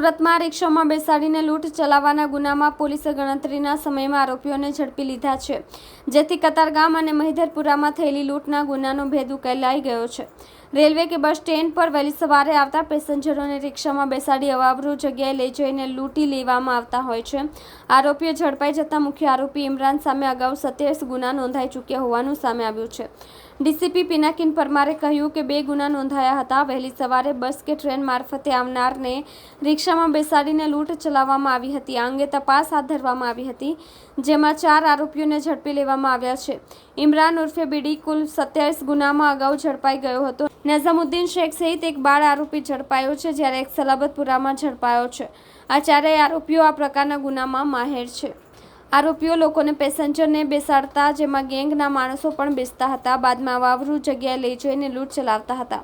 સુરતમાં રિક્ષામાં બેસાડીને લૂંટ ચલાવવાના ગુનામાં પોલીસે ગણતરીના સમયમાં આરોપીઓને ઝડપી લીધા છે, જેથી કતારગામ અને મહિધરપુરામાં થયેલી લૂંટના ગુનાનો ભેદ ઉકેલાઈ ગયો છે। રેલવે કે બસ સ્ટેન્ડ પર વહેલી સવારે આવતા પેસેન્જરોને રિક્ષામાં બેસાડી અવાવરૂ જગ્યાએ લઈ જઈને લૂંટી લેવામાં આવતા હોય છે। આરોપીઓ ઝડપાઈ જતા મુખ્ય આરોપી ઇમરાન સામે અગાઉ 27 ગુના નોંધાઈ ચૂક્યા હોવાનું સામે આવ્યું છે। ડીસીપી પિનાકિન પરમારે કહ્યું કે 2 ગુના નોંધાયા હતા। વહેલી સવારે બસ કે ટ્રેન મારફતે આવનારને રિક્ષામાં બેસાડીને લૂંટ ચલાવવામાં આવી હતી। આ અંગે તપાસ હાથ ધરવામાં આવી હતી, જેમાં 4 આરોપીઓને ઝડપી લેવામાં આવ્યા છે। ઇમરાન ઉર્ફે બીડી કુલ 27 ગુનામાં અગાઉ ઝડપાઈ ગયો હતો। નઝામુદ્દીન શેખ સહિત એક બાળ આરોપી ઝડપાયો છે, જ્યારે એક સલાબતપુરામાં ઝડપાયો છે। આ ચારેય આરોપીઓ આ પ્રકારના ગુનામાં માહેર છે। આરોપીઓ લોકોને પેસેન્જરને બેસાડતા, જેમાં ગેંગના માણસો પણ બેસતા હતા। બાદમાં વાવરૂ જગ્યાએ લઈ જઈને લૂંટ ચલાવતા હતા।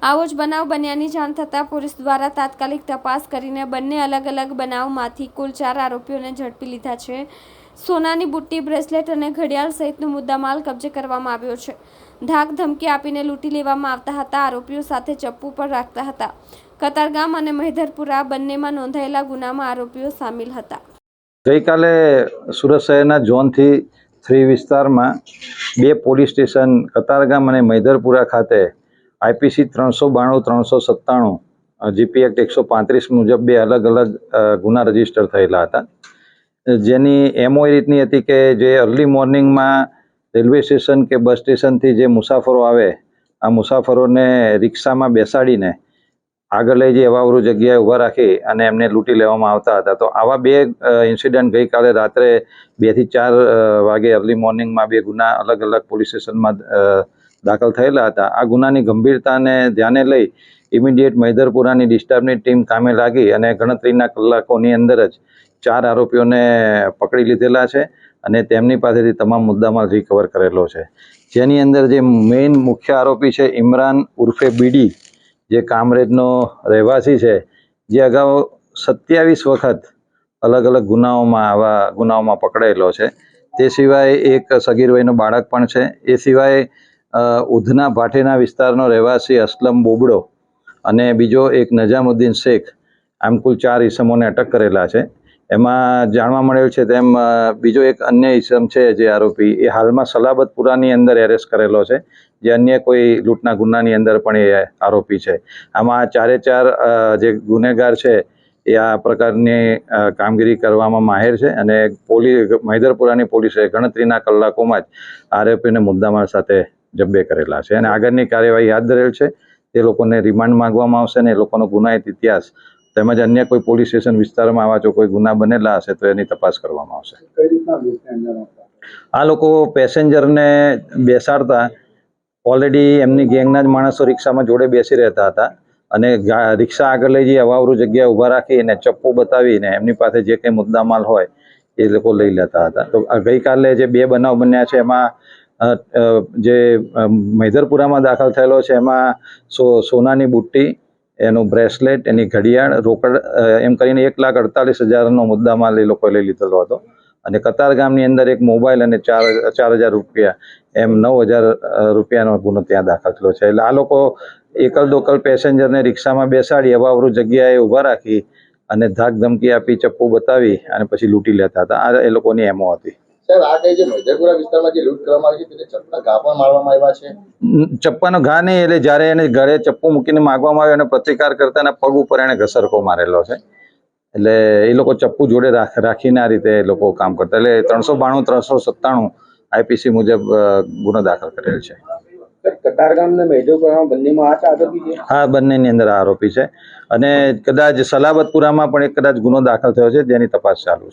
આવો જ બનાવ બન્યાની જાણ થતાં પોલીસ દ્વારા તાત્કાલિક તપાસ કરીને બંને અલગ અલગ બનાવમાંથી કુલ 4 આરોપીઓને ઝડપી લીધા છે। સોનાની બુટ્ટી, બ્રેસલેટ અને ઘડિયાળ સહિતનો મુદ્દામાલ કબજે કરવામાં આવ્યો છે। ધાક ધમકી આપીને લૂંટી લેવામાં આવતા હતા। આરોપીઓ સાથે ચપ્પુ પણ રાખતા હતા। કતારગામ અને મહિધરપુરા બંનેમાં નોંધાયેલા ગુનામાં આરોપીઓ સામેલ હતા। ગઈકાલે સુરત શહેરના ઝોનથી 3 વિસ્તારમાં 2 પોલીસ સ્ટેશન કતારગામ અને મહિધરપુરા ખાતે આઈપીસી 392, 397, જીપી એક્ટ 135 મુજબ 2 અલગ અલગ ગુના રજીસ્ટર થયેલા હતા, જેની એમઓ એ રીતની હતી કે જે અર્લી મોર્નિંગમાં રેલવે સ્ટેશન કે બસ સ્ટેશનથી જે મુસાફરો આવે, આ મુસાફરોને રિક્ષામાં બેસાડીને આગળ લઈ જઈ અવાવરૂ જગ્યાએ ઊભા રાખી અને એમને લૂંટી લેવામાં આવતા હતા। તો આવા 2 ઇન્સિડન્ટ ગઈકાલે રાત્રે 2 થી 4 વાગે અર્લી મોર્નિંગમાં 2 ગુના અલગ અલગ પોલીસ સ્ટેશનમાં દાખલ થયેલા હતા। આ ગુનાની ગંભીરતાને ધ્યાને લઈ ઇમિડિયેટ મહિધરપુરાની ડિસ્ટર્બની ટીમ કામે લાગી અને ગણતરીના કલાકોની અંદર જ 4 આરોપીઓને પકડી લીધેલા છે અને તેમની પાસેથી તમામ મુદ્દામાલ રિકવર કરેલો છે, જેની અંદર જે મેઇન મુખ્ય આરોપી છે ઇમરાન ઉર્ફે બીડી, જે કામરેજનો રહેવાસી છે, જે અગાઉ 27 વખત અલગ અલગ ગુનાઓમાં પકડાયેલો છે। તે સિવાય એક સગીર વયનો બાળક પણ છે। એ સિવાય ઉધના ભાટેના વિસ્તારનો રહેવાસી અસલમ બોબડો અને બીજો એક નઝામુદ્દીન શેખ, આમ કુલ 4 ઈસમોને અટક કરેલા છે। એમાં જાણવા મળેલ છે તેમ બીજો એક અન્ય ઈસમ છે જે આરોપી, એ હાલમાં સલાબતપુરાની અંદર એરેસ્ટ કરેલો છે, જે અન્ય કોઈ લૂંટના ગુનાની અંદર પણ એ આરોપી છે। આમાં 4 જે ગુનેગાર છે એ આ પ્રકારની કામગીરી કરવામાં માહેર છે અને મહિધરપુરાની પોલીસે ગણતરીના કલાકોમાં જ આરોપીને મુદ્દામાલ સાથે જબ્બે કરેલા છે અને આગળની કાર્યવાહી હાથ ધરેલ છે। તે લોકોને રિમાન્ડ માંગવામાં આવશે અને એ લોકોનો ગુનાહિત ઇતિહાસ તેમજ અન્ય કોઈ પોલીસ સ્ટેશન વિસ્તારમાં આવા જો કોઈ ગુના બનેલા હશે તો એની તપાસ કરવામાં આવશે। આ લોકો પેસેન્જરને બેસાડતા ઓલરેડી એમની ગેંગના જ માણસો રિક્ષામાં જોડે બેસી રહેતા હતા અને રિક્ષા આગળ લઈ જઈ અવાવરૂ જગ્યાએ ઊભા રાખીને ચપ્પુ બતાવીને એમની પાસે જે કંઈ મુદ્દામાલ હોય એ લોકો લઈ લેતા હતા। તો ગઈકાલે જે 2 બનાવ બન્યા છે એમાં જે મહિધરપુરામાં દાખલ થયેલો છે એમાં સોનાની બુટ્ટી, એનું બ્રેસલેટ, એની ઘડિયાળ, રોકડ એમ કરીને 1,48,000નો મુદ્દામાલ એ લોકોએ લઈ લીધેલો હતો અને કતારગામની અંદર એક મોબાઈલ અને 4,000 રૂપિયા, એમ 9,000 રૂપિયાનો ગુનો ત્યાં દાખલ થયેલો છે। એટલે આ લોકો એકલ દોકલ પેસેન્જરને રિક્ષામાં બેસાડી અવાવરૂ જગ્યાએ ઊભા રાખી અને ધાક ધમકી આપી, ચપ્પુ બતાવી અને પછી લૂંટી લેતા હતા। આ એ લોકોની એમઓ હતી। સાહેબ, આ કઈ જે મહિધરપુરા વિસ્તારમાં જે લૂંટ કરવામાં આવી છે તેને ચપ્પાના ઘા પણ મારવામાં આવ્યા છે? ચપ્પાનો ઘા નહીં, એટલે જ્યારે એને ગળે ચપ્પુ મૂકીને માગવામાં આવ્યો અને પ્રતિકાર કરતા એના પગ ઉપર એને ઘસરકો મારેલો છે। એટલે એ લોકો ચપ્પુ જોડે રાખીને આ રીતે એ લોકો કામ કરતા, એટલે 392, 397 આઈપીસી મુજબ ગુનો દાખલ કરેલ છે। કતારગામ અને મહિધરપુરામાં બંનેમાં આ આરોપી છે? હા, બંનેની અંદર આ આરોપી છે અને કદાચ સલાબતપુરામાં પણ એક કદાચ ગુનો દાખલ થયો છે, જેની તપાસ ચાલુ છે।